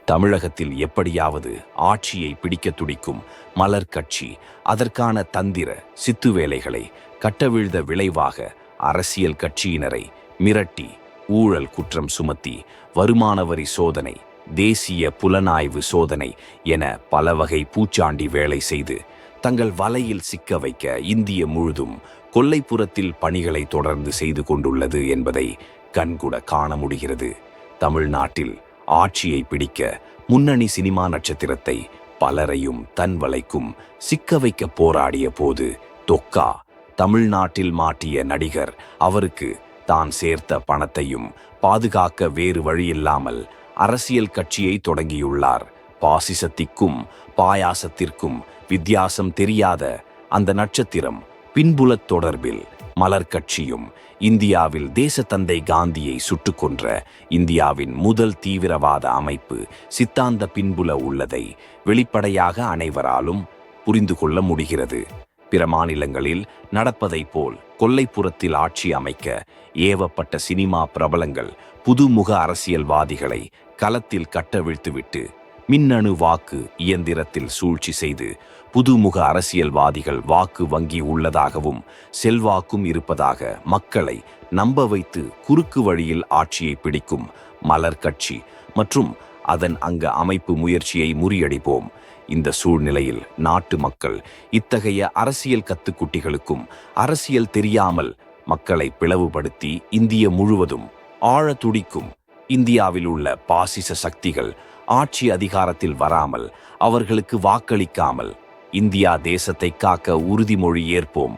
தமிழகத்தில் எப்படியாவது ஆட்சியை பிடிக்க துடிக்கும் மலர் கட்சி அதற்கான தந்திர சித்து வேலைகளை கட்டவிழ்த விளைவாக அரசியல் கட்சியினரை மிரட்டி ஊழல் குற்றம் சுமத்தி வருமான வரி சோதனை, தேசிய புலனாய்வு சோதனை என பல வகை பூச்சாண்டி வேலை செய்து தங்கள் வலையில் சிக்க வைக்க இந்திய முழுதும் கொல்லைப்புறத்தில் பணிகளை தொடர்ந்து செய்து கொண்டுள்ளது என்பதை கண்கூட காண முடிகிறது. தமிழ்நாட்டில் ஆட்சியை பிடிக்க முன்னணி சினிமா நட்சத்திரத்தை பலரையும் தன் வலைக்கும் சிக்க வைக்க போராடிய போது தொக்கா தமிழ்நாட்டில் மாட்டிய நடிகர் அவருக்கு தான் சேர்த்த பணத்தையும் பாதுகாக்க வேறு வழியில்லாமல் அரசியல் கட்சியை தொடங்கியுள்ளார். பாசிசத்திற்கும் பாயாசத்திற்கும் வித்தியாசம் தெரியாத அந்த நட்சத்திரம் பின்புலத் தொடர்பில் மலர் கட்சியும் இந்தியாவில் தேசத்தந்தை காந்தியை சுட்டுக் கொன்ற இந்தியாவின் முதல் தீவிரவாத அமைப்பு சித்தாந்த பின்புல உள்ளதை வெளிப்படையாக அனைவராலும் புரிந்து கொள்ள முடிகிறது. பிற மாநிலங்களில் நடப்பதைப் போல் கொல்லைப்புறத்தில் ஆட்சி அமைக்க ஏவப்பட்ட சினிமா பிரபலங்கள் புதுமுக அரசியல்வாதிகளை களத்தில் கட்டவிழ்த்துவிட்டு மின்னணு வாக்கு இயந்திரத்தில் சூழ்ச்சி செய்து புதுமுக அரசியல்வாதிகள் வாக்கு வங்கி உள்ளதாகவும் செல்வாக்கும் இருப்பதாக மக்களை நம்ப வைத்து குறுக்கு வழியில் ஆட்சியை பிடிக்கும் மலர் கட்சி மற்றும் அதன் அமைப்பு முயற்சியை முறியடிப்போம். இந்த சூழ்நிலையில் நாட்டு மக்கள் இத்தகைய அரசியல் கத்துக்குட்டிகளுக்கும் அரசியல் தெரியாமல் மக்களை பிளவுபடுத்தி இந்திய முழுவதும் ஆழ துடிக்கும் இந்தியாவில் உள்ள பாசிச சக்திகள் ஆட்சி அதிகாரத்தில் வராமல் அவர்களுக்கு வாக்களிக்காமல் இந்தியா தேசத்தை காக்க உறுதிமொழி ஏற்போம்.